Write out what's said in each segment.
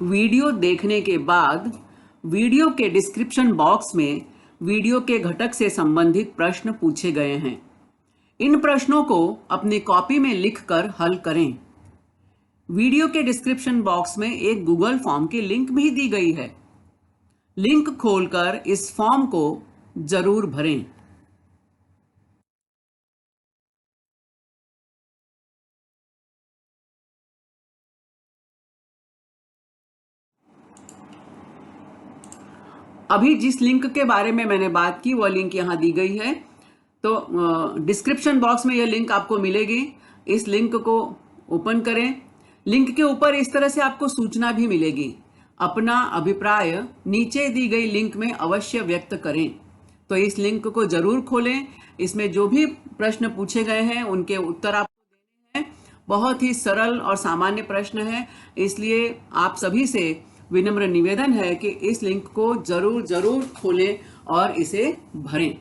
Video देखने के बाद वीडियो के डिस्क्रिप्शन बॉक्स में वीडियो के घटक से संबंधित प्रश्न पूछे गए हैं। इन प्रश्नों को अपनी कॉपी में लिखकर हल करें। वीडियो के डिस्क्रिप्शन बॉक्स में एक गूगल फॉर्म की लिंक भी दी गई है। लिंक खोलकर इस फॉर्म को जरूर भरें। अभी जिस लिंक के बारे में मैंने बात की वह लिंक यहाँ दी गई है। तो डिस्क्रिप्शन बॉक्स में यह लिंक आपको मिलेगी। इस लिंक को ओपन करें। लिंक के ऊपर इस तरह से आपको सूचना भी मिलेगी। अपना अभिप्राय नीचे दी गई लिंक में अवश्य व्यक्त करें। तो इस लिंक को जरूर खोलें। इसमें जो भी प्रश्न पूछे गए हैं उनके उत्तर आपको देने हैं। बहुत ही सरल और सामान्य प्रश्न है, इसलिए आप सभी से विनम्र निवेदन है कि इस लिंक को जरूर जरूर खोलें और इसे भरें।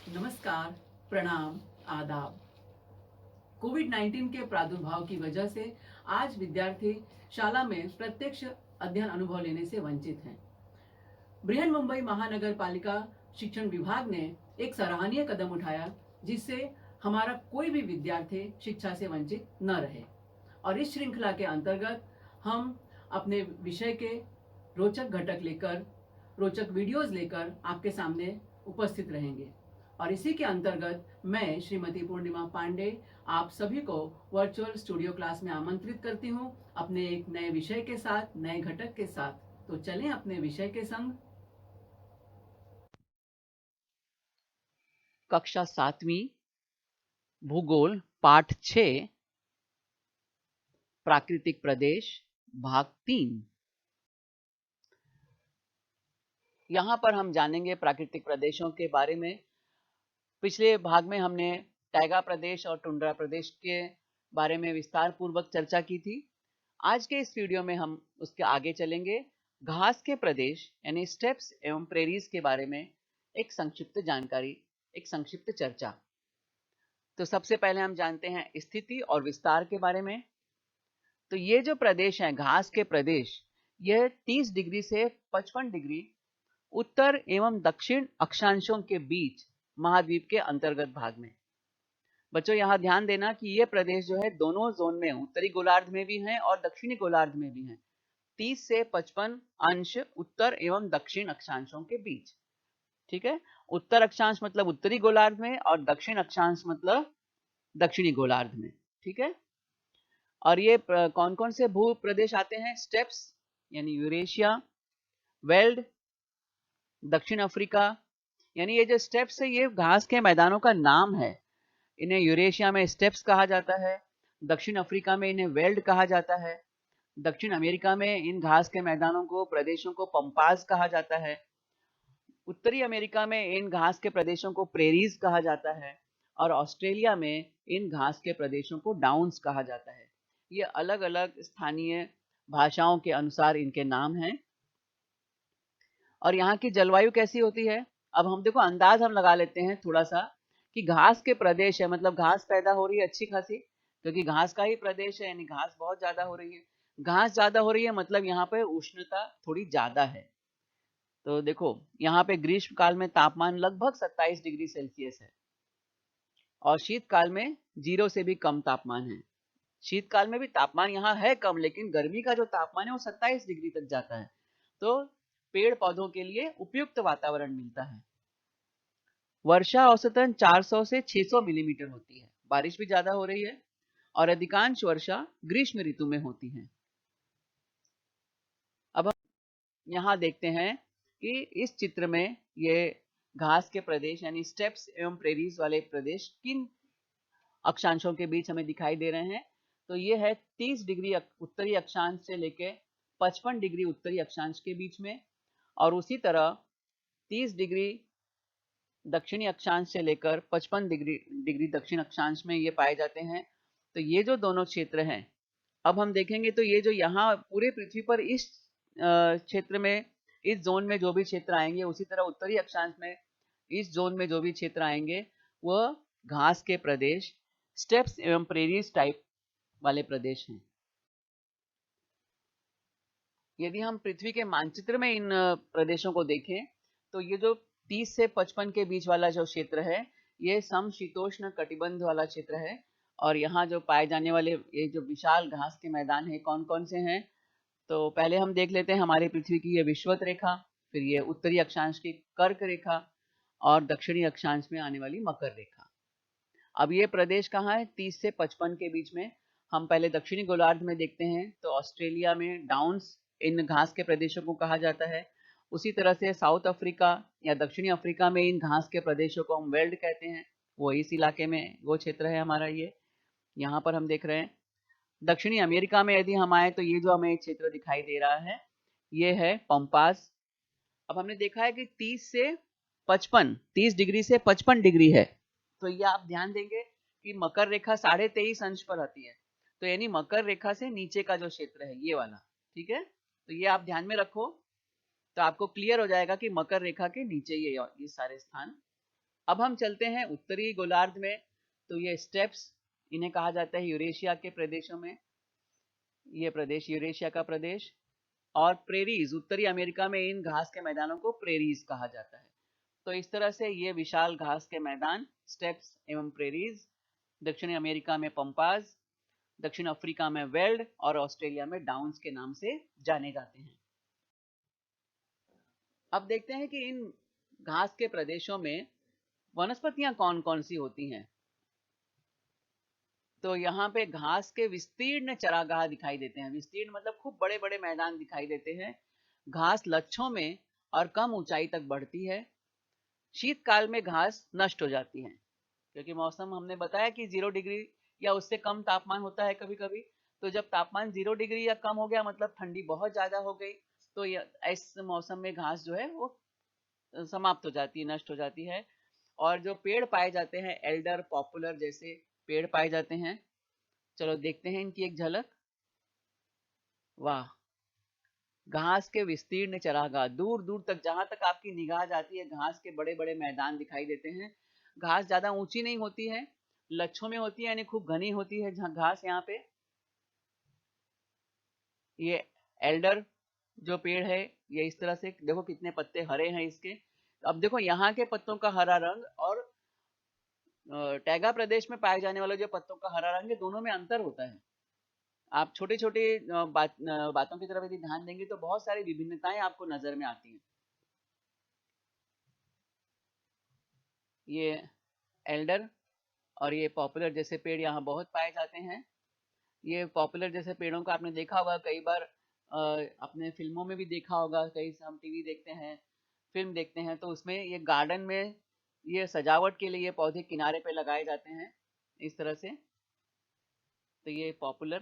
नमस्कार, प्रणाम, आदाब। कोविड-19 के प्रादुर्भाव की वजह से आज विद्यार्थी शाला में प्रत्यक्ष अध्ययन अनुभव लेने से वंचित हैं। बृहन मुंबई महानगर पालिका शिक्षण विभाग ने एक सराहनीय कदम उठाया, जिससे हमारा कोई भी विद्यार्थी शिक्षा से वंचित न रहे। और इस श्रृंखला के अंतर्गत हम अपने विषय के रोचक घटक लेकर, रोचक वीडियोस लेकर आपके सामने उपस्थित रहेंगे। और इसी के अंतर्गत मैं श्रीमती पूर्णिमा पांडे आप सभी को वर्चुअल स्टूडियो क्लास में आमंत्रित करती हूँ, अपने एक नए विषय के साथ, नए घटक के साथ। तो चलें अपने विषय के संग। कक्षा 7वीं भूगोल पाठ 6 प्राकृतिक प्रदेश भाग 3। यहाँ पर हम जानेंगे प्राकृतिक प्रदेशों के बारे में। पिछले भाग में हमने टैगा प्रदेश और टुंड्रा प्रदेश के बारे में विस्तार पूर्वक चर्चा की थी। आज के इस वीडियो में हम उसके आगे चलेंगे। घास के प्रदेश यानी स्टेप्स एवं प्रेरीज के बारे में एक संक्षिप्त जानकारी, एक संक्षिप्त चर्चा। तो सबसे पहले हम जानते हैं स्थिति और विस्तार के बारे में। तो ये जो प्रदेश है घास के प्रदेश, यह 30 डिग्री से 55 डिग्री उत्तर एवं दक्षिण अक्षांशों के बीच महाद्वीप के अंतर्गत भाग में। बच्चों यहाँ ध्यान देना कि ये प्रदेश जो है दोनों जोन में, उत्तरी गोलार्ध में भी हैं और दक्षिणी गोलार्ध में भी हैं। 30 से 55 अंश उत्तर एवं दक्षिण अक्षांशों के बीच। ठीक है, उत्तर अक्षांश मतलब उत्तरी गोलार्ध में और दक्षिण अक्षांश मतलब दक्षिणी गोलार्ध में। ठीक है, और ये कौन कौन से भू प्रदेश आते हैं? स्टेप्स यानी यूरेशिया, वेल्ड दक्षिण अफ्रीका। यानी ये जो स्टेप्स है ये घास के मैदानों का नाम है। इन्हें यूरेशिया में स्टेप्स कहा जाता है, दक्षिण अफ्रीका में इन्हें वेल्ड कहा जाता है, दक्षिण अमेरिका में इन घास के मैदानों को, प्रदेशों को पंपास कहा जाता है, उत्तरी अमेरिका में इन घास के प्रदेशों को प्रेरीज कहा जाता है और ऑस्ट्रेलिया में इन घास के प्रदेशों को डाउन्स कहा जाता है। ये अलग अलग स्थानीय भाषाओं के अनुसार इनके नाम हैं। और यहाँ की जलवायु कैसी होती है? अब हम देखो अंदाज हम लगा लेते हैं थोड़ा सा कि घास के प्रदेश है मतलब घास पैदा हो रही है अच्छी खासी, क्योंकि घास का ही प्रदेश है यानी घास बहुत ज्यादा हो रही है। घास ज्यादा हो रही है मतलब यहाँ पे उष्णता थोड़ी ज्यादा है। तो देखो यहाँ पे ग्रीष्म काल में तापमान लगभग 27 डिग्री सेल्सियस है और शीतकाल में 0 से भी कम तापमान है। शीतकाल में भी तापमान यहाँ है कम, लेकिन गर्मी का जो तापमान है वो 27 डिग्री तक जाता है। तो पेड़ पौधों के लिए उपयुक्त वातावरण मिलता है। वर्षा औसतन 400 से 600 मिलीमीटर होती है, बारिश भी ज्यादा हो रही है और अधिकांश वर्षा ग्रीष्म ऋतु में होती है। अब हम यहाँ देखते हैं कि इस चित्र में ये घास के प्रदेश यानी स्टेप्स एवं प्रेरीज वाले प्रदेश किन अक्षांशों के बीच हमें दिखाई दे रहे हैं। तो ये है 30 डिग्री उत्तरी अक्षांश से लेके 55 डिग्री उत्तरी अक्षांश के बीच में, और उसी तरह 30 डिग्री दक्षिणी अक्षांश से लेकर 55 डिग्री दक्षिण अक्षांश में ये पाए जाते हैं। तो ये जो दोनों क्षेत्र हैं, अब हम देखेंगे तो ये जो यहाँ पूरे पृथ्वी पर इस क्षेत्र में, इस जोन में जो भी क्षेत्र आएंगे, उसी तरह उत्तरी अक्षांश में इस जोन में जो भी क्षेत्र आएंगे वह घास के प्रदेश, स्टेप्स एवं प्रेरीज टाइप वाले प्रदेश हैं। यदि हम पृथ्वी के मानचित्र में इन प्रदेशों को देखें तो ये जो 30 से 55 के बीच वाला जो क्षेत्र है, ये समशीतोष्ण कटिबंध वाला क्षेत्र है। और यहाँ जो पाए जाने वाले ये जो विशाल घास के मैदान है, कौन कौन से हैं? तो पहले हम देख लेते हैं हमारी पृथ्वी की ये विषुवत रेखा, फिर ये उत्तरी अक्षांश की कर्क रेखा और दक्षिणी अक्षांश में आने वाली मकर रेखा। अब ये प्रदेश कहाँ है? 30 से 55 के बीच में। हम पहले दक्षिणी गोलार्ध में देखते हैं तो ऑस्ट्रेलिया में डाउन्स इन घास के प्रदेशों को कहा जाता है। उसी तरह से साउथ अफ्रीका या दक्षिणी अफ्रीका में इन घास के प्रदेशों को हम वेल्ड कहते हैं, वो इस इलाके में वो क्षेत्र है हमारा। ये यहाँ पर हम देख रहे हैं। दक्षिणी अमेरिका में यदि हम आए तो ये जो हमें क्षेत्र दिखाई दे रहा है ये है पंपास। अब हमने देखा है कि 30 डिग्री से 55 डिग्री है, तो ये आप ध्यान देंगे कि मकर रेखा 23.5 अंश पर आती है, तो यानी मकर रेखा से नीचे का जो क्षेत्र है ये वाला, ठीक है। तो ये आप ध्यान में रखो तो आपको क्लियर हो जाएगा कि मकर रेखा के नीचे ये सारे स्थान। अब हम चलते हैं उत्तरी गोलार्ध में, तो ये स्टेप्स, इन्हें कहा जाता है यूरेशिया के प्रदेशों में, ये प्रदेश यूरेशिया का प्रदेश। और प्रेरीज, उत्तरी अमेरिका में इन घास के मैदानों को प्रेरीज कहा जाता है। तो इस तरह से ये विशाल घास के मैदान, स्टेप्स एवं प्रेरीज, दक्षिणी अमेरिका में पंपाज, दक्षिण अफ्रीका में वेल्ड और ऑस्ट्रेलिया में डाउन्स के नाम से जाने जाते हैं। अब देखते हैं कि इन घास के प्रदेशों में वनस्पतियां कौन कौन सी होती हैं। तो यहाँ पे घास के विस्तीर्ण चरागाह दिखाई देते हैं। विस्तीर्ण मतलब खूब बड़े बड़े मैदान दिखाई देते हैं। घास लच्छों में और कम ऊंचाई तक बढ़ती है। शीतकाल में घास नष्ट हो जाती है, क्योंकि मौसम हमने बताया कि 0 डिग्री या उससे कम तापमान होता है कभी कभी। तो जब तापमान 0 डिग्री या कम हो गया मतलब ठंडी बहुत ज्यादा हो गई, तो इस मौसम में घास जो है वो समाप्त हो जाती है, नष्ट हो जाती है। और जो पेड़ पाए जाते हैं, एल्डर, पॉपुलर जैसे पेड़ पाए जाते हैं। चलो देखते हैं इनकी एक झलक। वाह, घास के विस्तीर्ण चरागाह, दूर दूर तक जहां तक आपकी निगाह जाती है घास के बड़े बड़े मैदान दिखाई देते हैं। घास ज्यादा ऊंची नहीं होती है, लच्छों में होती है, यानी खूब घनी होती है घास। यहाँ पे ये एल्डर जो पेड़ है, ये इस तरह से देखो कितने पत्ते हरे हैं इसके। अब देखो यहाँ के पत्तों का हरा रंग और टैगा प्रदेश में पाए जाने वाले जो पत्तों का हरा रंग है, दोनों में अंतर होता है। आप छोटे छोटे बातों की तरफ यदि ध्यान देंगे तो बहुत सारी विभिन्नताएं आपको नजर में आती हैं। ये एल्डर और ये पॉपुलर जैसे पेड़ यहाँ बहुत पाए जाते हैं। ये पॉपुलर जैसे पेड़ों को आपने देखा होगा कई बार, अपने फिल्मों में भी देखा होगा। कई हम टीवी देखते हैं, फिल्म देखते हैं, तो उसमें ये गार्डन में ये सजावट के लिए ये पौधे किनारे पे लगाए जाते हैं इस तरह से। तो ये पॉपुलर,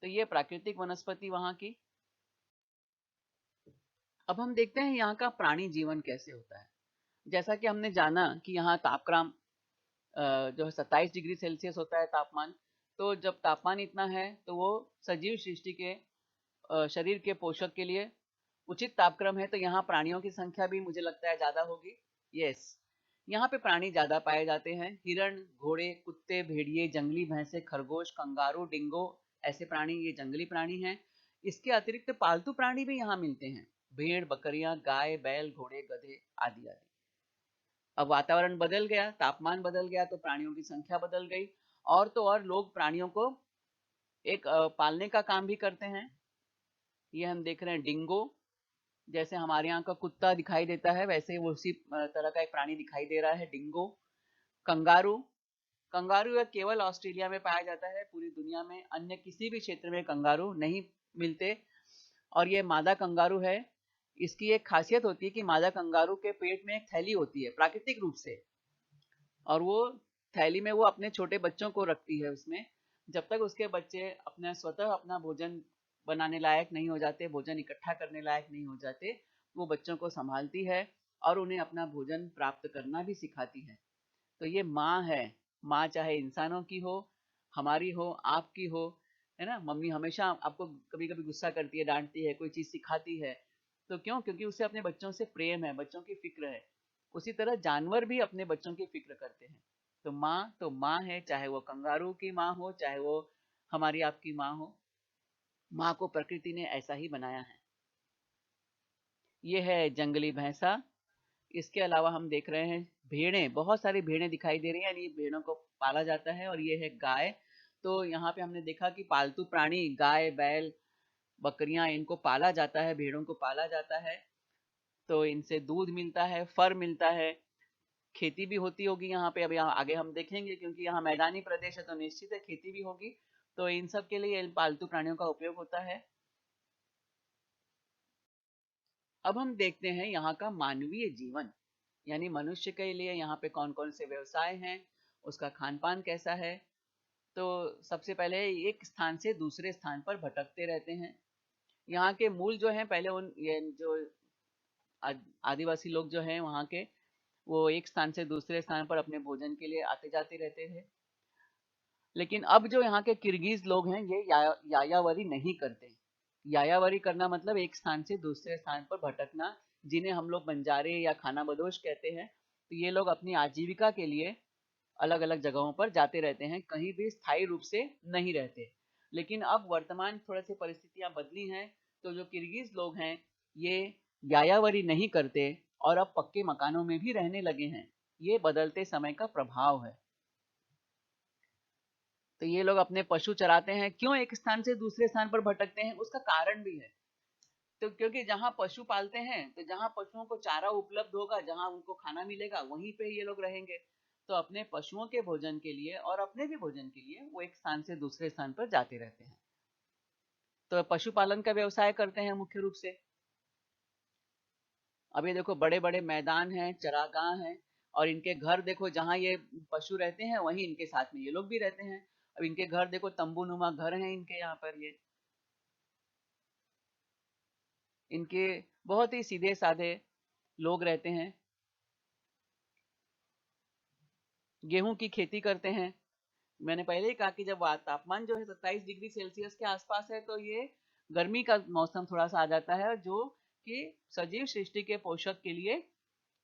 तो ये प्राकृतिक वनस्पति वहाँ की। अब हम देखते हैं यहाँ का प्राणी जीवन कैसे होता है। जैसा कि हमने जाना कि यहाँ तापक्रम जो है 27 डिग्री सेल्सियस होता है तापमान। तो जब तापमान इतना है तो वो सजीव सृष्टि के शरीर के पोषक के लिए उचित तापक्रम है। तो यहाँ प्राणियों की संख्या भी मुझे लगता है ज्यादा होगी। यस, यहाँ पे प्राणी ज्यादा पाए जाते हैं। हिरण, घोड़े, कुत्ते, भेड़िए, जंगली भैंसे, खरगोश, कंगारू, डिंगो, ऐसे प्राणी ये जंगली प्राणी हैं। इसके अतिरिक्त पालतू प्राणी भी यहाँ मिलते हैं, भेड़, बकरियां, गाय, बैल, घोड़े, गधे आदि आदि। अब वातावरण बदल गया, तापमान बदल गया, तो प्राणियों की संख्या बदल गई। और तो और लोग प्राणियों को एक पालने का काम भी करते हैं। ये हम देख रहे हैं डिंगो, जैसे हमारे यहाँ का कुत्ता दिखाई देता है वैसे वो उसी तरह का एक प्राणी दिखाई दे रहा है डिंगो। कंगारू, कंगारू केवल ऑस्ट्रेलिया में पाया जाता है, पूरी दुनिया में अन्य किसी भी क्षेत्र में कंगारू नहीं मिलते। और ये मादा कंगारू है। इसकी एक खासियत होती है कि मादा कंगारू के पेट में एक थैली होती है प्राकृतिक रूप से, और वो थैली में वो अपने छोटे बच्चों को रखती है उसमें। जब तक उसके बच्चे अपना स्वतः अपना भोजन बनाने लायक नहीं हो जाते, भोजन इकट्ठा करने लायक नहीं हो जाते, वो बच्चों को संभालती है और उन्हें अपना भोजन प्राप्त करना भी सिखाती है। तो ये माँ है। माँ चाहे इंसानों की हो, हमारी हो, आपकी हो, है ना। मम्मी हमेशा आपको कभी कभी गुस्सा करती है, डांटती है, कोई चीज सिखाती है। तो क्यों? क्योंकि उसे अपने बच्चों से प्रेम है, बच्चों की फिक्र है। उसी तरह जानवर भी अपने बच्चों की फिक्र करते हैं। तो माँ है, चाहे वो कंगारू की माँ हो, चाहे वो हमारी आपकी माँ हो। माँ को प्रकृति ने ऐसा ही बनाया है। ये है जंगली भैंसा। इसके अलावा हम देख रहे हैं भेड़ें, बहुत सारी भेड़ें दिखाई दे रही हैं, यानी भेड़ों को पाला जाता है। और ये है गाय। तो यहाँ पे हमने देखा कि पालतू प्राणी गाय, बैल, बकरियां, इनको पाला जाता है, भेड़ों को पाला जाता है। तो इनसे दूध मिलता है, फर मिलता है, खेती भी होती होगी यहाँ पे। अब यहाँ आगे हम देखेंगे, क्योंकि यहाँ मैदानी प्रदेश है तो निश्चित है खेती भी होगी। तो इन सब के लिए इन पालतू प्राणियों का उपयोग होता है। अब हम देखते हैं यहाँ का मानवीय जीवन, यानी मनुष्य के लिए यहाँ पे कौन कौन से व्यवसाय हैं, उसका खान पान कैसा है। तो सबसे पहले एक स्थान से दूसरे स्थान पर भटकते रहते हैं। यहाँ के मूल जो हैं, पहले उन ये जो आदिवासी लोग जो हैं वहाँ के, वो एक स्थान से दूसरे स्थान पर अपने भोजन के लिए आते जाते रहते थे। लेकिन अब जो यहाँ के किर्गिज लोग हैं, ये यायावरी नहीं करते। यायावरी करना मतलब एक स्थान से दूसरे स्थान पर भटकना, जिन्हें हम लोग बंजारे या खाना बदोश कहते हैं। तो ये लोग अपनी आजीविका के लिए अलग अलग जगहों पर जाते रहते हैं, कहीं भी स्थायी रूप से नहीं रहते। लेकिन अब वर्तमान थोड़ा सी परिस्थितियां बदली हैं। तो जो किर्गिज लोग हैं, ये यायावरी नहीं करते और अब पक्के मकानों में भी रहने लगे हैं। ये बदलते समय का प्रभाव है। तो ये लोग अपने पशु चराते हैं। क्यों एक स्थान से दूसरे स्थान पर भटकते हैं? उसका कारण भी है। तो क्योंकि जहाँ पशु पालते हैं, तो जहाँ पशुओं को चारा उपलब्ध होगा, जहाँ उनको खाना मिलेगा, वहीं पे ये लोग रहेंगे। तो अपने पशुओं के भोजन के लिए और अपने भी भोजन के लिए वो एक स्थान से दूसरे स्थान पर जाते रहते हैं। तो पशुपालन का व्यवसाय करते हैं मुख्य रूप से। अब ये देखो, बड़े बड़े मैदान हैं, चरागाह हैं, और इनके घर देखो, जहाँ ये पशु रहते हैं वहीं इनके साथ में ये लोग भी रहते हैं। अब इनके घर देखो, तंबू नुमा घर हैं इनके यहाँ पर। ये इनके बहुत ही सीधे साधे लोग रहते हैं। गेहूं की खेती करते हैं। मैंने पहले ही कहा कि जब तापमान जो है 27 डिग्री सेल्सियस के आसपास है, तो ये गर्मी का मौसम थोड़ा सा आ जाता है, जो कि सजीव सृष्टि के पोषक के लिए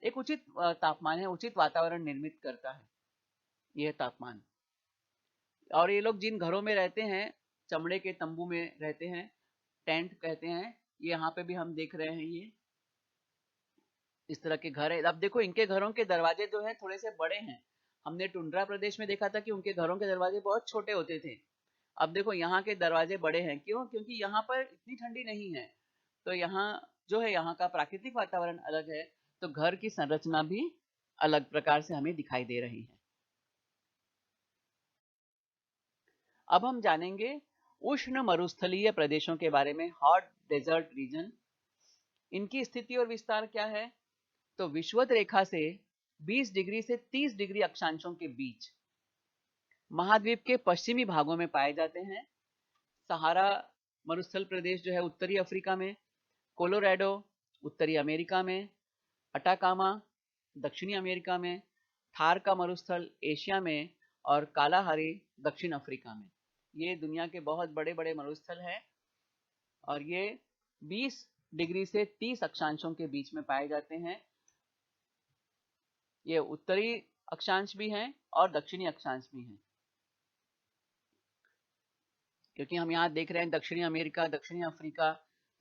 एक उचित तापमान है, उचित वातावरण निर्मित करता है यह तापमान। और ये लोग जिन घरों में रहते हैं, चमड़े के तंबू में रहते हैं, टेंट कहते हैं, ये यहाँ पे भी हम देख रहे हैं। ये इस तरह के घर है। अब देखो, इनके घरों के दरवाजे जो है थोड़े से बड़े हैं। हमने टुंड्रा प्रदेश में देखा था कि उनके घरों के दरवाजे बहुत छोटे होते थे। अब देखो, यहाँ के दरवाजे बड़े हैं। क्यों? क्योंकि यहाँ पर इतनी ठंडी नहीं है। तो यहाँ जो है, यहाँ का प्राकृतिक वातावरण अलग है। तो घर की संरचना भी अलग प्रकार से हमें दिखाई दे रही है। अब हम जानेंगे उष्ण मरुस्थलीय प्रदेशों के बारे में, हॉट डेजर्ट रीजन। इनकी स्थिति और विस्तार क्या है? तो विषुवत रेखा से 20 डिग्री से 30 डिग्री अक्षांशों के बीच महाद्वीप के पश्चिमी भागों में पाए जाते हैं। सहारा मरुस्थल प्रदेश जो है उत्तरी अफ्रीका में, कोलोराडो उत्तरी अमेरिका में, अटाकामा दक्षिणी अमेरिका में, थार का मरुस्थल एशिया में, और कालाहारी दक्षिण अफ्रीका में। ये दुनिया के बहुत बड़े बड़े मरुस्थल हैं, और ये 20 डिग्री से 30 अक्षांशों के बीच में पाए जाते हैं। ये उत्तरी अक्षांश भी हैं और दक्षिणी अक्षांश भी हैं। क्योंकि हम यहाँ देख रहे हैं दक्षिणी अमेरिका, दक्षिणी अफ्रीका,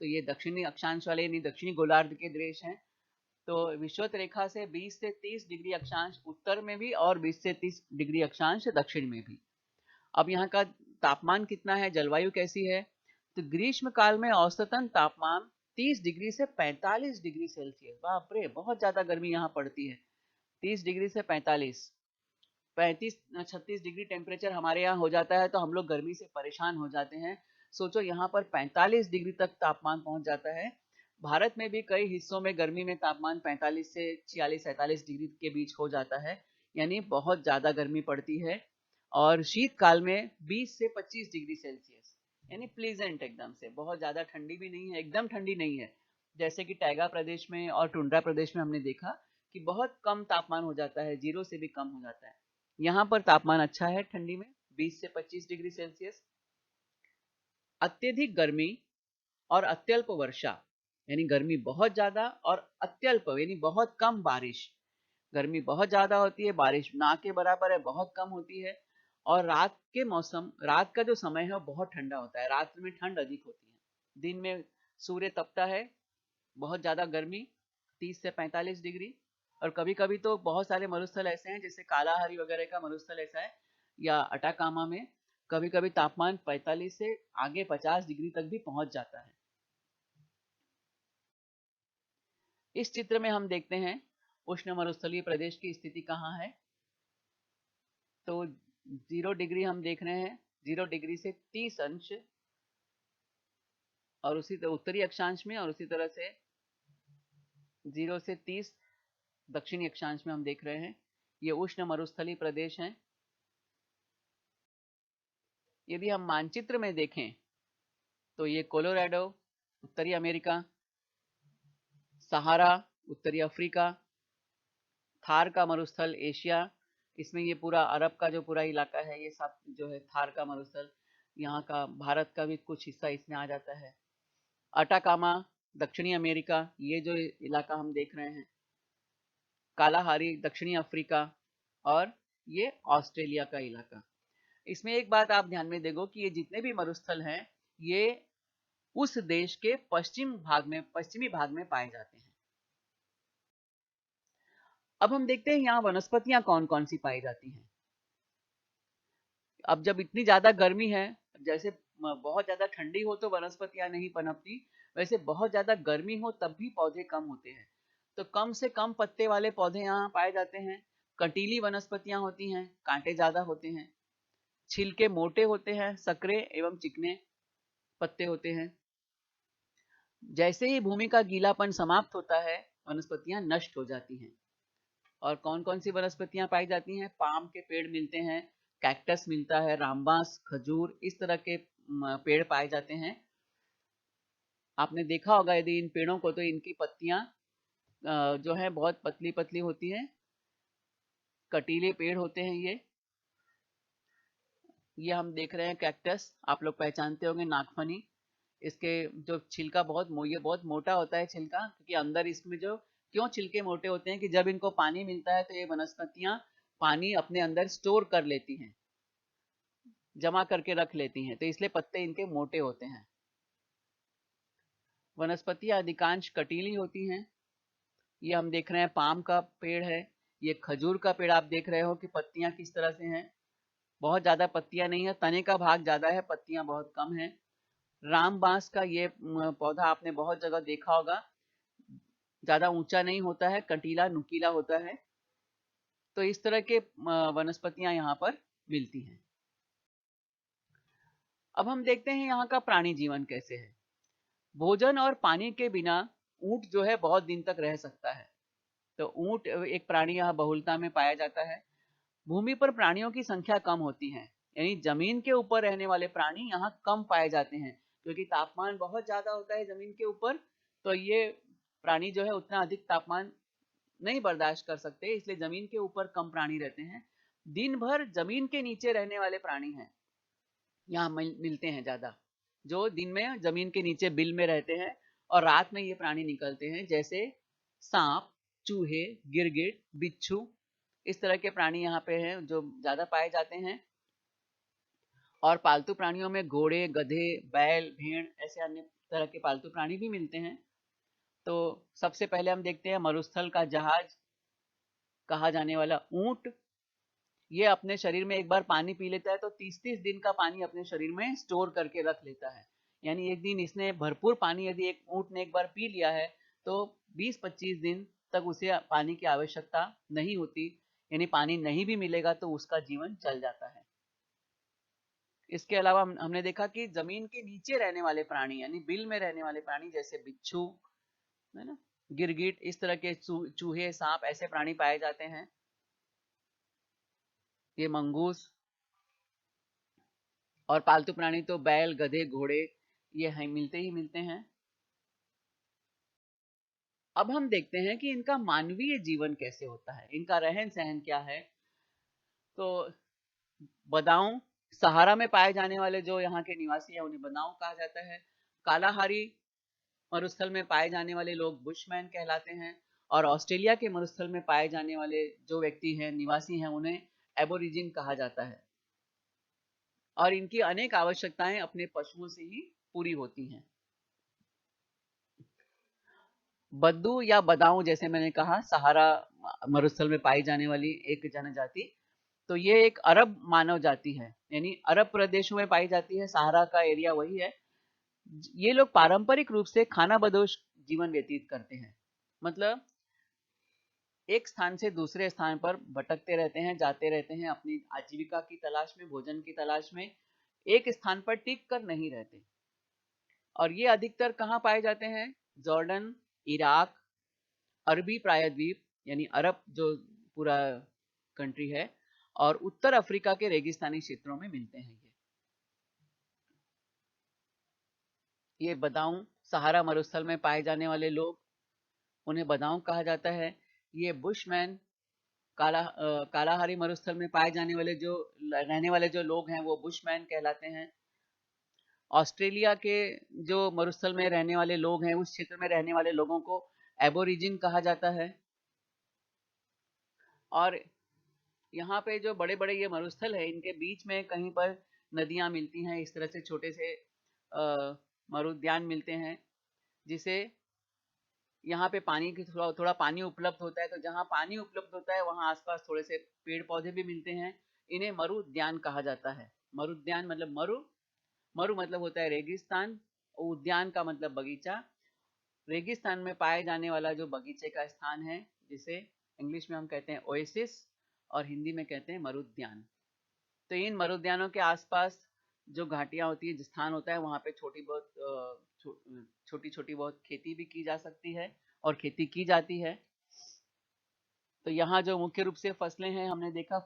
तो ये दक्षिणी अक्षांश वाले यानी दक्षिणी गोलार्ध के देश हैं। तो विषुवत रेखा से 20 से 30 डिग्री अक्षांश उत्तर में भी, और 20 से 30 डिग्री अक्षांश दक्षिण में भी। अब यहाँ का तापमान कितना है, जलवायु कैसी है? तो ग्रीष्म काल में औसतन तापमान 30 डिग्री से 45 डिग्री सेल्सियस, बाप रे, बहुत ज्यादा गर्मी यहाँ पड़ती है। 30 डिग्री से 45, 35-36 डिग्री टेम्परेचर हमारे यहाँ हो जाता है, तो हम लोग गर्मी से परेशान हो जाते हैं। सोचो, यहाँ पर 45 डिग्री तक तापमान पहुंच जाता है। भारत में भी कई हिस्सों में गर्मी में तापमान 45 से 46-47 डिग्री के बीच हो जाता है, यानी बहुत ज्यादा गर्मी पड़ती है। और शीतकाल में 20 से 25 डिग्री सेल्सियस, यानी प्लीजेंट, एकदम से, बहुत ज्यादा ठंडी भी नहीं है, एकदम ठंडी नहीं है। जैसे कि टैगा प्रदेश में और टुंड्रा प्रदेश में हमने देखा कि बहुत कम तापमान हो जाता है, 0 से भी कम हो जाता है। यहाँ पर तापमान अच्छा है ठंडी में, 20 से 25 डिग्री सेल्सियस। अत्यधिक गर्मी और अत्यल्प वर्षा, यानी गर्मी बहुत ज्यादा और अत्यल्प यानी बहुत कम बारिश। गर्मी बहुत ज्यादा होती है, बारिश ना के बराबर है, बहुत कम होती है। और रात के मौसम, रात का जो समय है वो बहुत ठंडा होता है, रात में ठंड अधिक होती है। दिन में सूर्य तपता है, बहुत ज्यादा गर्मी, 30 से 45 डिग्री। और कभी कभी तो बहुत सारे मरुस्थल ऐसे हैं, जैसे कालाहारी वगैरह का मरुस्थल ऐसा है, या अटाकामा में कभी कभी तापमान 45 से आगे 50 डिग्री तक भी पहुंच जाता है। इस चित्र में हम देखते हैं उष्ण मरुस्थलीय प्रदेश की स्थिति कहाँ है। तो 0 डिग्री हम देख रहे हैं, 0 डिग्री से 30 अंश, और उसी तरह उत्तरी अक्षांश में, और उसी तरह से 0 से 30 दक्षिणी अक्षांश में हम देख रहे हैं। ये उष्ण मरुस्थलीय प्रदेश हैं। यदि हम मानचित्र में देखें तो ये कोलोराडो उत्तरी अमेरिका, सहारा उत्तरी अफ्रीका, थार का मरुस्थल एशिया, इसमें ये पूरा अरब का जो पूरा इलाका है, ये सब जो है थार का मरुस्थल, यहाँ का भारत का भी कुछ हिस्सा इसमें आ जाता है। अटाकामा दक्षिणी अमेरिका, ये जो इलाका हम देख रहे हैं, कालाहारी दक्षिणी अफ्रीका, और ये ऑस्ट्रेलिया का इलाका। इसमें एक बात आप ध्यान में देखो कि ये जितने भी मरुस्थल हैं, ये उस देश के पश्चिमी भाग में पाए जाते हैं। अब हम देखते हैं यहाँ वनस्पतियां कौन कौन सी पाई जाती हैं। अब जब इतनी ज्यादा गर्मी है, जैसे बहुत ज्यादा ठंडी हो तो वनस्पतियां नहीं पनपती, वैसे बहुत ज्यादा गर्मी हो तब भी पौधे कम होते हैं। तो कम से कम पत्ते वाले पौधे यहाँ पाए जाते हैं। कंटीली वनस्पतियां होती हैं, कांटे ज्यादा होते हैं, छिलके मोटे होते हैं, सकरे एवं चिकने पत्ते होते हैं। जैसे ही भूमि का गीलापन समाप्त होता है, वनस्पतियां नष्ट हो जाती हैं। और कौन कौन सी वनस्पतियां पाई जाती हैं? पाम के पेड़ मिलते हैं, कैक्टस मिलता है, रामबांस, खजूर, इस तरह के पेड़ पाए जाते हैं। आपने देखा होगा यदि इन पेड़ों को, तो इनकी पत्तियां जो है बहुत पतली पतली होती हैं, कटीले पेड़ होते हैं ये हम देख रहे हैं कैक्टस, आप लोग पहचानते होंगे, नागफनी। इसके जो छिलका ये बहुत मोटा होता है छिलका, क्योंकि अंदर इसमें जो क्यों छिलके मोटे होते हैं कि जब इनको पानी मिलता है तो ये वनस्पतियां पानी अपने अंदर स्टोर कर लेती हैं, जमा करके रख लेती हैं, तो इसलिए पत्ते इनके मोटे होते हैं। वनस्पतियां अधिकांश कटीली होती हैं। ये हम देख रहे हैं पाम का पेड़ है, ये खजूर का पेड़ आप देख रहे हो कि पत्तियां किस तरह से हैं, बहुत ज्यादा पत्तियां नहीं है, तने का भाग ज्यादा है, पत्तियां बहुत कम है। रामबांस का ये पौधा आपने बहुत जगह देखा होगा, ज्यादा ऊंचा नहीं होता है, कंटीला नुकीला होता है। तो इस तरह के वनस्पतियां यहाँ पर मिलती हैं। अब हम देखते हैं यहाँ का प्राणी जीवन कैसे है। भोजन और पानी के बिना ऊंट जो है बहुत दिन तक रह सकता है। तो ऊंट एक प्राणी यहाँ बहुलता में पाया जाता है। भूमि पर प्राणियों की संख्या कम होती है, यानी जमीन के ऊपर रहने वाले प्राणी यहाँ कम पाए जाते हैं, क्योंकि तापमान बहुत ज्यादा होता है जमीन के ऊपर। तो ये प्राणी जो है उतना अधिक तापमान नहीं बर्दाश्त कर सकते, इसलिए जमीन के ऊपर कम प्राणी रहते हैं। दिन भर जमीन के नीचे रहने वाले प्राणी हैं यहाँ मिलते हैं ज्यादा, जो दिन में जमीन के नीचे बिल में रहते हैं और रात में ये प्राणी निकलते हैं, जैसे सांप, चूहे, गिरगिट, बिच्छू, इस तरह के प्राणी यहाँ पे हैं जो ज्यादा पाए जाते हैं। और पालतू प्राणियों में घोड़े, गधे, बैल, भेड़, ऐसे अन्य तरह के पालतू प्राणी भी मिलते हैं। तो सबसे पहले हम देखते हैं मरुस्थल का जहाज कहा जाने वाला ऊंट। ये अपने शरीर में एक बार पानी पी लेता है तो 30-30 दिन का पानी अपने शरीर में स्टोर करके रख लेता है। यानी एक दिन इसने भरपूर पानी, यदि एक ऊंट ने एक बार पी लिया है तो 20-25 दिन तक उसे पानी की आवश्यकता नहीं होती, यानी पानी नहीं भी मिलेगा तो उसका जीवन चल जाता है। इसके अलावा हमने देखा कि जमीन के नीचे रहने वाले प्राणी, यानी बिल में रहने वाले प्राणी, जैसे बिच्छू, है ना, गिरगिट, इस तरह के चूहे, सांप, ऐसे प्राणी पाए जाते हैं। ये मंगूस। और पालतू प्राणी तो बैल, गधे, घोड़े, ये मिलते ही मिलते हैं। अब हम देखते हैं कि इनका मानवीय जीवन कैसे होता है, इनका रहन सहन क्या है। तो बदाऊं, सहारा में पाए जाने वाले जो यहाँ के निवासी हैं उन्हें बदाऊं कहा जाता है। कालाहारी मरुस्थल में पाए जाने वाले लोग बुशमैन कहलाते हैं। और ऑस्ट्रेलिया के मरुस्थल में पाए जाने वाले जो व्यक्ति हैं, निवासी हैं, उन्हें एबोरिजिन कहा जाता है। और इनकी अनेक आवश्यकताएं अपने पशुओं से ही पूरी होती हैं। बद्दू या बदाऊं, जैसे मैंने कहा, सहारा मरुस्थल में पाई जाने वाली एक जनजाति। तो ये एक अरब मानव जाति है, यानी अरब प्रदेशों में पाई जाती है। सहारा का एरिया वही है। ये लोग पारंपरिक रूप से खानाबदोश जीवन व्यतीत करते हैं। मतलब एक स्थान से दूसरे स्थान पर भटकते रहते हैं, जाते रहते हैं अपनी आजीविका की तलाश में, भोजन की तलाश में। एक स्थान पर टिक कर नहीं रहते। और ये अधिकतर कहाँ पाए जाते हैं? जॉर्डन, इराक, अरबी प्रायद्वीप यानी अरब जो पूरा कंट्री है, और उत्तर अफ्रीका के रेगिस्तानी क्षेत्रों में मिलते हैं। ये बदाऊं, सहारा मरुस्थल में पाए जाने वाले लोग, उन्हें बदाऊं कहा जाता है। ये बुशमैन, कालाहारी मरुस्थल में पाए जाने वाले जो रहने वाले जो लोग हैं वो बुशमैन कहलाते हैं। ऑस्ट्रेलिया के जो मरुस्थल में रहने वाले लोग हैं, उस क्षेत्र में रहने वाले लोगों को एबोरिजिन कहा जाता है। और यहाँ पे जो बड़े बड़े ये मरुस्थल है, इनके बीच में कहीं पर नदियां मिलती हैं, इस तरह से छोटे से मरुद्यान मिलते हैं, जिसे यहाँ पे पानी की थोड़ा पानी उपलब्ध होता है। तो जहाँ पानी उपलब्ध होता है वहाँ आसपास थोड़े से पेड़ पौधे भी मिलते हैं। इन्हें मरुद्यान कहा जाता है। मरुद्यान मतलब मरु मतलब होता है रेगिस्तान, उद्यान का मतलब बगीचा। रेगिस्तान में पाए जाने वाला जो बगीचे का स्थान है, जिसे इंग्लिश में हम कहते हैं ओएसिस और हिंदी में कहते हैं मरुद्यान। तो इन मरुद्यानों के आसपास जो घाटियां होती है, स्थान होता है, वहाँ पे छोटी छोटी बहुत खेती भी की जा सकती है और खेती की जाती है। तो यहाँ जो मुख्य रूप से फसलें हैं, हमने देखा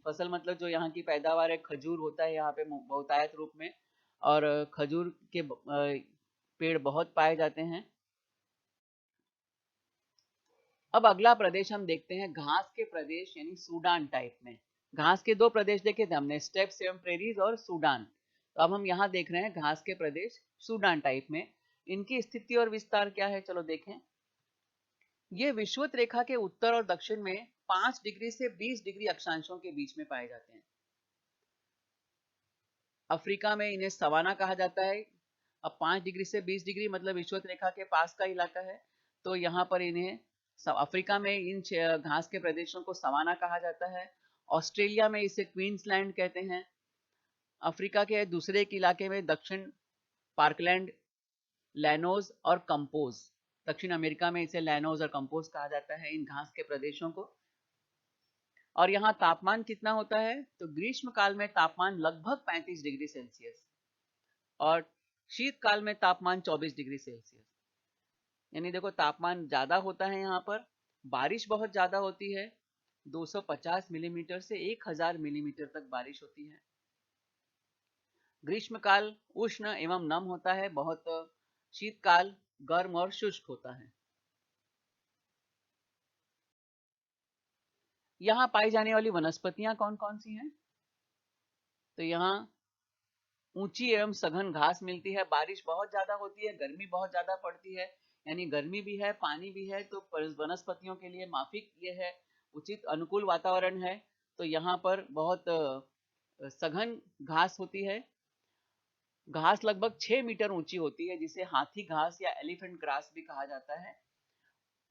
फसल मतलब जो यहाँ की पैदावार है, खजूर होता है यहाँ पे बहुतायत रूप में। और खजूर के पेड़ बहुत पाए जाते हैं। अब अगला प्रदेश हम देखते हैं घास के प्रदेश, यानी सूडान टाइप में। घास के दो प्रदेश देखे थे हमने, स्टेप्स एवं प्रेरीज और सूडान। तो अब हम यहाँ देख रहे हैं घास के प्रदेश सूडान टाइप में। इनकी स्थिति और विस्तार क्या है, चलो देखें। ये विषुवत रेखा के उत्तर और दक्षिण में 5 डिग्री से 20 डिग्री अक्षांशों के बीच में पाए जाते हैं। अफ्रीका में इन्हें सवाना कहा जाता है। अब 5 डिग्री से 20 डिग्री मतलब विषुवत रेखा के पास का इलाका है। तो यहाँ पर इन्हें अफ्रीका में इन घास के प्रदेशों को सवाना कहा जाता है। ऑस्ट्रेलिया में इसे क्वींसलैंड कहते हैं। अफ्रीका के दूसरे एक इलाके में दक्षिण पार्कलैंड, लैनोज और कंपोज। दक्षिण अमेरिका में इसे लैनोज और कंपोज कहा जाता है इन घास के प्रदेशों को। और यहाँ तापमान कितना होता है? तो ग्रीष्म काल में तापमान लगभग 35 डिग्री सेल्सियस और शीतकाल में तापमान 24 डिग्री सेल्सियस। यानी देखो, तापमान ज्यादा होता है यहाँ पर, बारिश बहुत ज्यादा होती है। 250 मिलीमीटर से 1000 मिलीमीटर तक बारिश होती है। ग्रीष्मकाल उष्ण एवं नम होता है बहुत। शीतकाल गर्म और शुष्क होता है। यहाँ पाई जाने वाली वनस्पतियां कौन कौन सी हैं? तो यहाँ ऊंची एवं सघन घास मिलती है। बारिश बहुत ज्यादा होती है, गर्मी बहुत ज्यादा पड़ती है, यानी गर्मी भी है, पानी भी है। तो वनस्पतियों के लिए माफिक ये है, उचित अनुकूल वातावरण है। तो यहाँ पर बहुत सघन घास होती है। घास लगभग 6 मीटर ऊंची होती है, जिसे हाथी घास या एलिफेंट ग्रास भी कहा जाता है।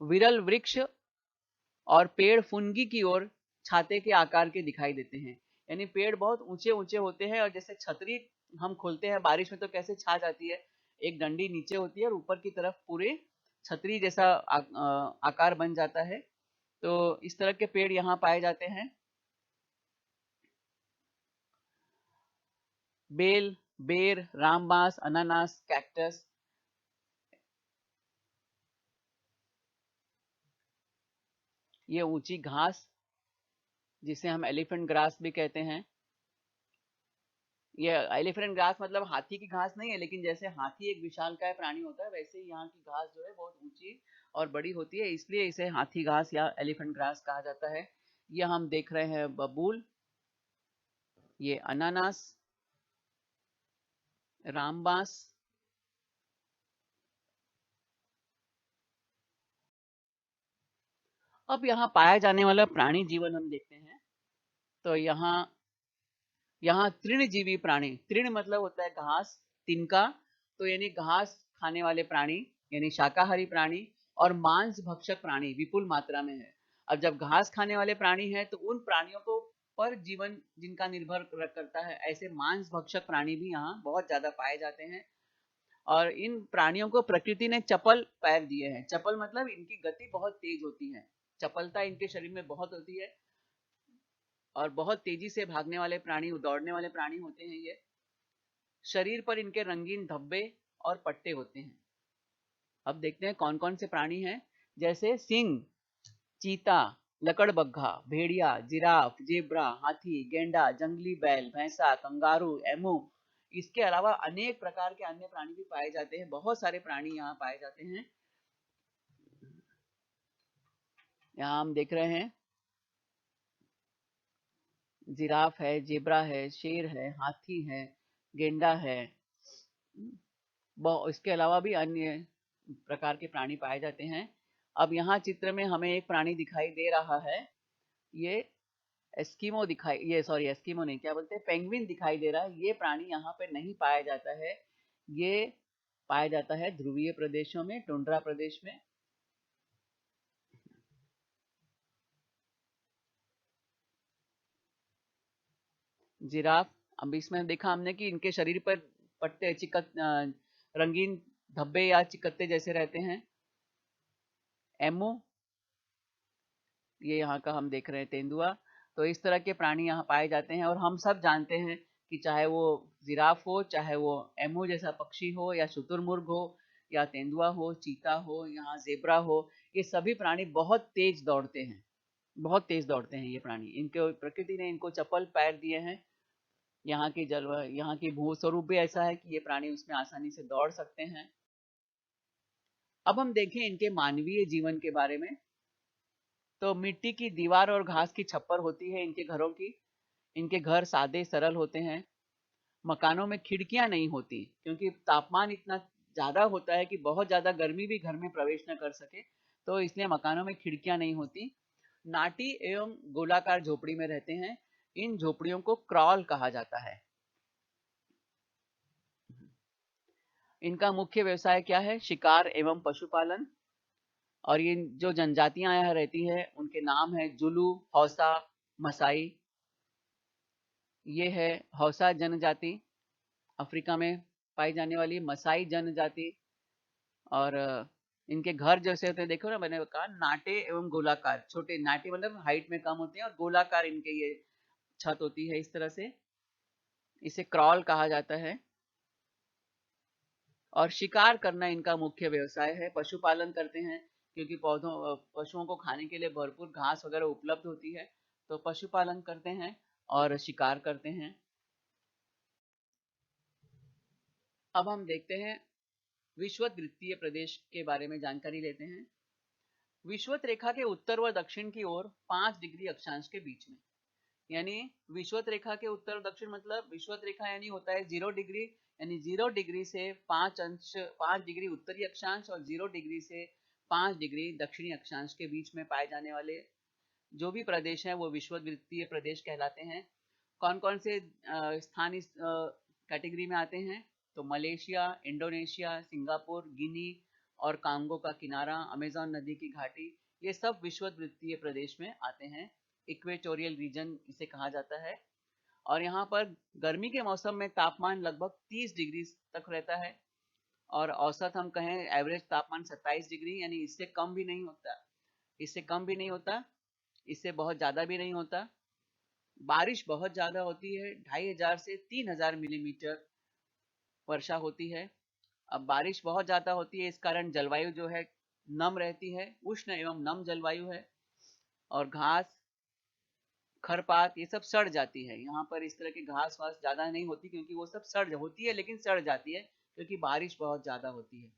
विरल वृक्ष और पेड़ फुनगी की ओर छाते के आकार के दिखाई देते हैं। यानी पेड़ बहुत ऊंचे ऊंचे होते हैं, और जैसे छतरी हम खोलते हैं बारिश में तो कैसे छा जाती है, एक डंडी नीचे होती है और ऊपर की तरफ पूरे छतरी जैसा आकार बन जाता है। तो इस तरह के पेड़ यहाँ पाए जाते हैं। बेल, बेर, रामबांस, अनानास, कैक्टस। ये ऊंची घास जिसे हम एलिफेंट ग्रास भी कहते हैं। ये एलिफेंट घास मतलब हाथी की घास नहीं है, लेकिन जैसे हाथी एक विशालकाय प्राणी होता है, वैसे ही यहाँ की घास जो है बहुत ऊंची और बड़ी होती है, इसलिए इसे हाथी घास या एलिफेंट ग्रास कहा जाता है। ये हम देख रहे हैं बबूल, ये अनानास, रामबांस, अब यहाँ पाया जाने वाला प्राणी जीवन हम देखते हैं। तो यहाँ तृणजीवी प्राणी, तृण मतलब होता है घास, तिनका, तो यानी घास खाने वाले प्राणी यानी शाकाहारी प्राणी, और मांस भक्षक प्राणी विपुल मात्रा में है। अब जब घास खाने वाले प्राणी हैं तो उन प्राणियों को पर जीवन जिनका निर्भर करता है, ऐसे मांस भक्षक प्राणी भी यहाँ बहुत ज्यादा पाए जाते हैं। और इन प्राणियों को प्रकृति ने चपल पैर दिए हैं। चपल मतलब इनकी गति बहुत तेज होती है, चपलता इनके शरीर में बहुत होती है, और बहुत तेजी से भागने वाले प्राणी, दौड़ने वाले प्राणी होते हैं ये। शरीर पर इनके रंगीन धब्बे और पट्टे होते हैं। अब देखते हैं कौन कौन से प्राणी हैं, जैसे सिंह, चीता, लकड़बग्घा, भेड़िया, जिराफ, जेब्रा, हाथी, गेंडा, जंगली बैल, भैंसा, कंगारू, एमू। इसके अलावा अनेक प्रकार के अन्य प्राणी भी पाए जाते हैं, बहुत सारे प्राणी यहाँ पाए जाते हैं। यहाँ हम देख रहे हैं जिराफ है, जेब्रा है, शेर है, हाथी है, गेंडा है। इसके अलावा भी अन्य प्रकार के प्राणी पाए जाते हैं। अब यहाँ चित्र में हमें एक प्राणी दिखाई दे रहा है, ये एस्किमो दिखाई, ये सॉरी एस्किमो नहीं, क्या बोलते हैं, पेंगुइन दिखाई दे रहा है। ये प्राणी यहाँ पे नहीं पाया जाता है, ये पाया जाता है ध्रुवीय प्रदेशों में, टुंड्रा प्रदेश में। जिराफ, अब इसमें देखा हमने कि इनके शरीर पर पट्टे रंगीन धब्बे या चिकत्ते जैसे रहते हैं। एमो, ये यहाँ का हम देख रहे हैं तेंदुआ। तो इस तरह के प्राणी यहाँ पाए जाते हैं, और हम सब जानते हैं कि चाहे वो जिराफ हो, चाहे वो एमू जैसा पक्षी हो, या शुतुरमुर्ग हो, या तेंदुआ हो, चीता हो, यहाँ जेब्रा हो, ये सभी प्राणी बहुत तेज दौड़ते हैं, बहुत तेज दौड़ते हैं ये प्राणी। इनके प्रकृति ने इनको चपल पैर दिए हैं। यहाँ की यहाँ की भू स्वरूप भी ऐसा है कि ये प्राणी उसमें आसानी से दौड़ सकते हैं। अब हम देखें इनके मानवीय जीवन के बारे में। तो मिट्टी की दीवार और घास की छप्पर होती है इनके घरों की। इनके घर सादे सरल होते हैं। मकानों में खिड़कियां नहीं होती, क्योंकि तापमान इतना ज्यादा होता है कि बहुत ज्यादा गर्मी भी घर में प्रवेश न कर सके, तो इसलिए मकानों में खिड़कियां नहीं होती। नाटी एवं गोलाकार झोपड़ी में रहते हैं। इन झोपड़ियों को क्रॉल कहा जाता है। इनका मुख्य व्यवसाय क्या है? शिकार एवं पशुपालन। और ये जो जनजातियां यहाँ रहती है उनके नाम है जुलू, हौसा, मसाई। ये है हौसा जनजाति, अफ्रीका में पाई जाने वाली मसाई जनजाति। और इनके घर जैसे होते हैं, देखो ना, मैंने कहा नाटे एवं गोलाकार। छोटे नाटे मतलब हाइट में कम होते हैं, और गोलाकार इनके ये छत होती है इस तरह से। इसे क्रॉल कहा जाता है। और शिकार करना इनका मुख्य व्यवसाय है। पशुपालन करते हैं, क्योंकि पशुओं को खाने के लिए भरपूर घास वगैरह उपलब्ध होती है, तो पशुपालन करते हैं और शिकार करते हैं। अब हम देखते हैं विषुववृत्तीय प्रदेश के बारे में जानकारी लेते हैं। विषुवत रेखा के उत्तर व दक्षिण की ओर 5 डिग्री अक्षांश के बीच में, यानी विषुवत रेखा के उत्तर और दक्षिण मतलब विषुवत रेखा यानी होता है 0 डिग्री, यानी 0 डिग्री से 5 डिग्री उत्तरी अक्षांश और 0 डिग्री से 5 डिग्री दक्षिणी अक्षांश के बीच में पाए जाने वाले जो भी प्रदेश हैं वो विषुववृत्तीय प्रदेश कहलाते हैं। कौन कौन से स्थान इस कैटेगरी में आते हैं? तो मलेशिया, इंडोनेशिया, सिंगापुर, गिनी और कांगो का किनारा, अमेज़न नदी की घाटी, ये सब विषुववृत्तीय प्रदेश में आते हैं। इक्वेटोरियल रीजन इसे कहा जाता है। और यहाँ पर गर्मी के मौसम में तापमान लगभग 30 डिग्री तक रहता है, और औसत हम कहें एवरेज तापमान 27 डिग्री, यानी इससे कम भी नहीं होता, इससे कम भी नहीं होता, इससे बहुत ज़्यादा भी नहीं होता। बारिश बहुत ज़्यादा होती है, 2500 से 3000 मिलीमीटर वर्षा होती है। अब बारिश बहुत ज़्यादा होती है, इस कारण जलवायु जो है नम रहती है, उष्ण एवं नम जलवायु है। और घास, खरपात ये सब सड़ जाती है। यहाँ पर इस तरह की घास वास ज़्यादा नहीं होती, क्योंकि वो सब सड़ होती है, लेकिन सड़ जाती है क्योंकि बारिश बहुत ज़्यादा होती है।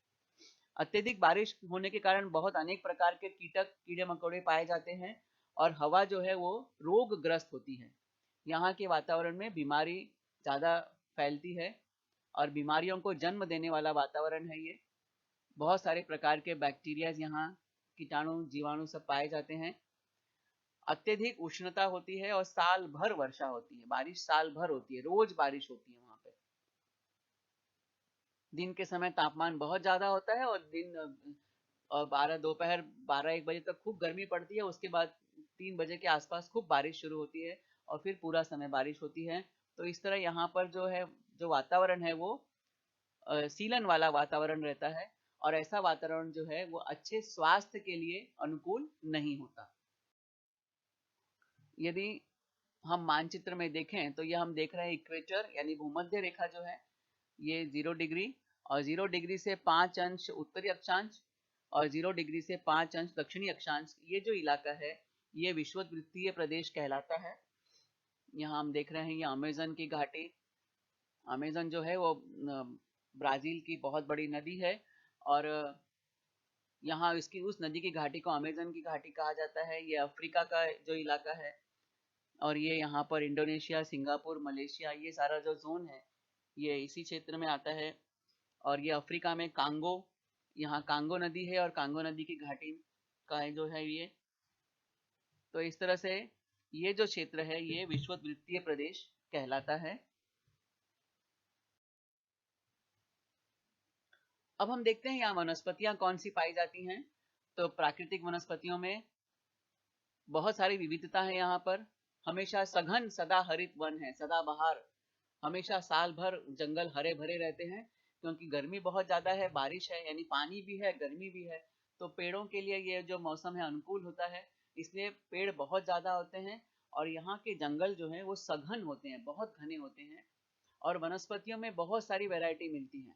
अत्यधिक बारिश होने के कारण बहुत अनेक प्रकार के कीटक कीड़े मकोड़े पाए जाते हैं और हवा जो है वो रोगग्रस्त होती है। यहाँ के वातावरण में बीमारी ज़्यादा फैलती है और बीमारियों को जन्म देने वाला वातावरण है ये। बहुत सारे प्रकार के बैक्टीरियाज यहाँ, कीटाणु जीवाणु सब पाए जाते हैं। अत्यधिक उष्णता होती है और साल भर वर्षा होती है, बारिश साल भर होती है, रोज बारिश होती है वहाँ पे। दिन के समय तापमान बहुत ज्यादा होता है और दिन 12 1 बजे तक खूब गर्मी पड़ती है। उसके बाद 3 बजे के आसपास खूब बारिश शुरू होती है और फिर पूरा समय बारिश होती है। तो इस तरह यहाँ पर जो है, जो वातावरण है वो सीलन वाला वातावरण रहता है और ऐसा वातावरण जो है वो अच्छे स्वास्थ्य के लिए अनुकूल नहीं होता। यदि हम मानचित्र में देखें तो ये हम देख रहे हैं इक्वेटर यानी भूमध्य रेखा जो है ये 0 डिग्री और 0 डिग्री से 5 अंश उत्तरी अक्षांश और 0 डिग्री से 5 अंश दक्षिणी अक्षांश, ये जो इलाका है ये विषुववृत्तीय प्रदेश कहलाता है। यहाँ हम देख रहे हैं ये अमेज़न की घाटी। अमेज़न जो है वो ब्राजील की बहुत बड़ी नदी है और यहाँ इसकी उस नदी की घाटी को अमेज़न की घाटी कहा जाता है। ये अफ्रीका का जो इलाका है और ये यहाँ पर इंडोनेशिया, सिंगापुर, मलेशिया, ये सारा जो जोन है ये इसी क्षेत्र में आता है। और ये अफ्रीका में कांगो, यहाँ कांगो नदी है और कांगो नदी की घाटी का है जो है ये। तो इस तरह से ये जो क्षेत्र है ये विषुववृत्तीय प्रदेश कहलाता है। अब हम देखते हैं यहाँ वनस्पतियां कौन सी पाई जाती हैं। तो प्राकृतिक वनस्पतियों में बहुत सारी विविधता है यहाँ पर। हमेशा सघन सदा हरित वन है, सदाबहार, हमेशा साल भर जंगल हरे भरे रहते हैं क्योंकि गर्मी बहुत ज्यादा है, बारिश है यानी पानी भी है, गर्मी भी है। तो पेड़ों के लिए ये जो मौसम है अनुकूल होता है, इसलिए पेड़ बहुत ज्यादा होते हैं और यहाँ के जंगल जो है वो सघन होते हैं, बहुत घने होते हैं और वनस्पतियों में बहुत सारी वैरायटी मिलती है।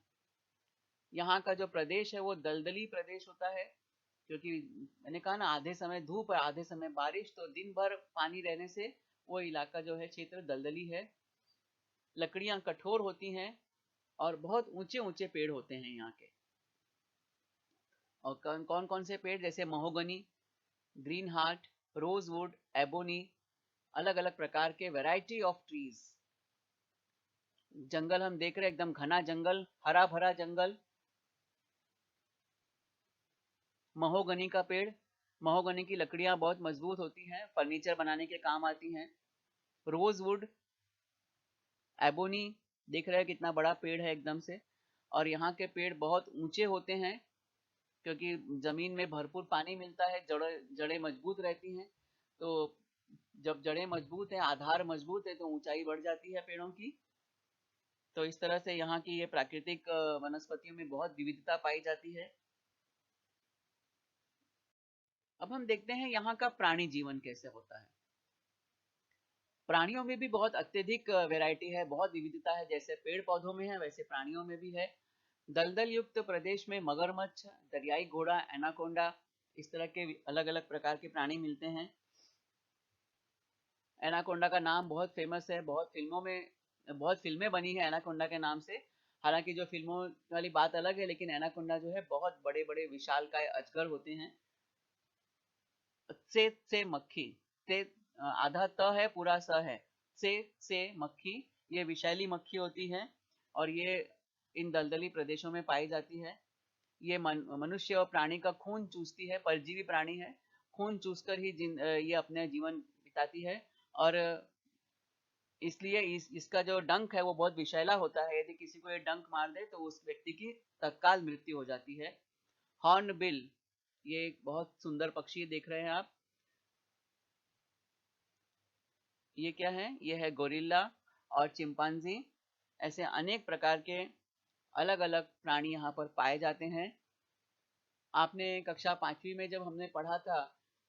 यहाँ का जो प्रदेश है वो दलदली प्रदेश होता है क्योंकि मैंने कहा ना आधे समय धूप और आधे समय बारिश, तो दिन भर पानी रहने से वो इलाका जो है क्षेत्र दलदली है। लकड़ियां कठोर होती हैं और बहुत ऊंचे ऊंचे पेड़ होते हैं यहाँ के। और कौन कौन से पेड़, जैसे mahogany, green heart, rosewood, ebony, अलग अलग प्रकार के वैरायटी ऑफ ट्रीज। जंगल हम देख रहे हैं एकदम घना जंगल, हरा भरा जंगल। महोगनी का पेड़, महोगनी की लकड़ियां बहुत मजबूत होती हैं, फर्नीचर बनाने के काम आती हैं। रोजवुड, एबोनी, देख रहे हैं कितना बड़ा पेड़ है एकदम से। और यहाँ के पेड़ बहुत ऊंचे होते हैं क्योंकि जमीन में भरपूर पानी मिलता है, जड़ें मजबूत रहती हैं। तो जब जड़ें मजबूत है, आधार मजबूत है, तो ऊंचाई बढ़ जाती है पेड़ों की। तो इस तरह से यहाँ की ये प्राकृतिक वनस्पतियों में बहुत विविधता पाई जाती है। अब हम देखते हैं यहाँ का प्राणी जीवन कैसे होता है। प्राणियों में भी बहुत अत्यधिक वैरायटी है, बहुत विविधता है। जैसे पेड़ पौधों में है वैसे प्राणियों में भी है। दलदल युक्त प्रदेश में मगरमच्छ, दरियाई घोड़ा, एनाकोंडा, इस तरह के अलग अलग प्रकार के प्राणी मिलते हैं। एनाकोंडा का नाम बहुत फेमस है, बहुत फिल्में बनी है एनाकोंडा के नाम से। हालांकि जो फिल्मों वाली बात अलग है, लेकिन एनाकोंडा जो है बहुत बड़े बड़े विशालकाय अजगर होते हैं। से मक्खी, से आधा त है पूरा स है, से मक्खी, ये विषैली मक्खी होती है और ये इन दलदली प्रदेशों में पाई जाती है। ये मनुष्य और प्राणी का खून चूसती है, परजीवी प्राणी है, खून चूसकर ही ये अपने जीवन बिताती है। और इसलिए इसका जो डंक है वो बहुत विषैला होता है। यदि किसी को ये डंक मार दे तो उस व्यक्ति की तत्काल मृत्यु हो जाती है। हॉर्नबिल, ये एक बहुत सुंदर पक्षी देख रहे हैं आप। ये क्या है? ये है गोरिल्ला और चिंपांजी। ऐसे अनेक प्रकार के अलग अलग प्राणी यहाँ पर पाए जाते हैं। आपने कक्षा 5वीं में जब हमने पढ़ा था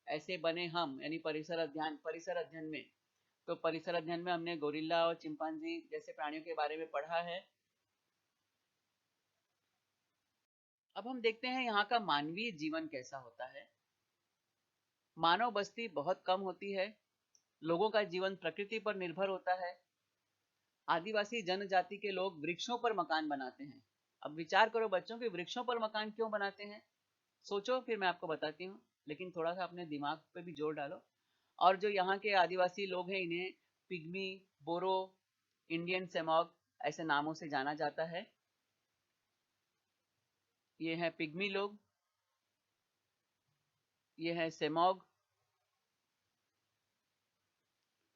ऐसे बने हम, यानी परिसर अध्ययन में, तो परिसर अध्ययन में हमने गोरिल्ला और चिंपांजी जैसे प्राणियों के बारे में पढ़ा है। अब हम देखते हैं यहाँ का मानवीय जीवन कैसा होता है। मानव बस्ती बहुत कम होती है। लोगों का जीवन प्रकृति पर निर्भर होता है। आदिवासी जनजाति के लोग वृक्षों पर मकान बनाते हैं, अब विचार करो बच्चों के वृक्षों पर मकान क्यों बनाते हैं, सोचो, फिर मैं आपको बताती हूँ, लेकिन थोड़ा सा अपने दिमाग पे भी जोर डालो। और जो यहाँ के आदिवासी लोग हैं इन्हें पिग्मी, बोरो, इंडियन सेमॉग ऐसे नामों से जाना जाता है। ये है पिग्मी लोग, ये है सेमॉग।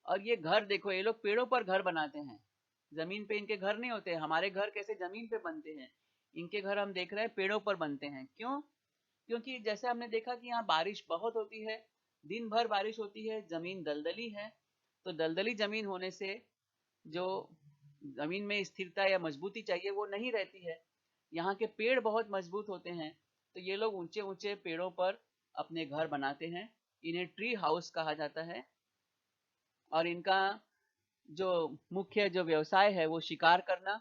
और ये घर देखो, ये लोग पेड़ों पर घर बनाते हैं, जमीन पे इनके घर नहीं होते। हमारे घर कैसे जमीन पे बनते हैं, इनके घर हम देख रहे हैं पेड़ों पर बनते हैं। क्यों? क्योंकि जैसे हमने देखा कि यहाँ बारिश बहुत होती है, दिन भर बारिश होती है, जमीन दलदली है, तो दलदली जमीन होने से जो जमीन में स्थिरता या मजबूती चाहिए वो नहीं रहती है। यहाँ के पेड़ बहुत मजबूत होते हैं, तो ये लोग ऊंचे ऊंचे पेड़ों पर अपने घर बनाते हैं। इन्हें ट्री हाउस कहा जाता है। और इनका जो मुख्य जो व्यवसाय है वो शिकार करना।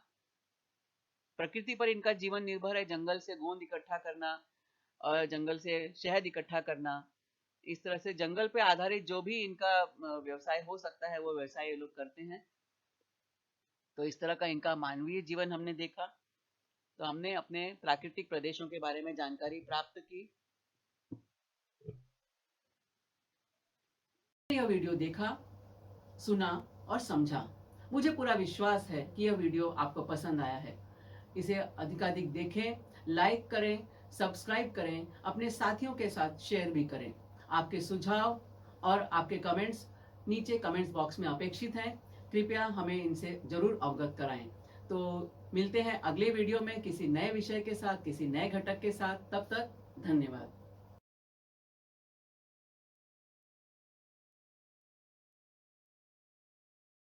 प्रकृति पर इनका जीवन निर्भर है, जंगल से गोंद इकट्ठा करना और जंगल से शहद इकट्ठा करना। इस तरह से जंगल पे आधारित जो भी इनका व्यवसाय हो सकता है वो व्यवसाय ये लोग करते हैं। तो इस तरह का इनका मानवीय जीवन हमने देखा। तो हमने अपने प्राकृतिक प्रदेशों के बारे में जानकारी प्राप्त की। यह वीडियो देखा, सुना और समझा। मुझे पूरा विश्वास है कि यह वीडियो आपको पसंद आया है। इसे अधिकाधिक देखें, लाइक करें, सब्सक्राइब करें, अपने साथियों के साथ शेयर भी करें। आपके सुझाव और आपके कमेंट्स नीचे कमेंट्स बॉक्स में अपेक्षित हैं। कृपया हमें इनसे जरूर अवगत कराएं। तो मिलते हैं अगले वीडियो में किसी नए विषय के साथ, किसी नए घटक के साथ। तब तक धन्यवाद।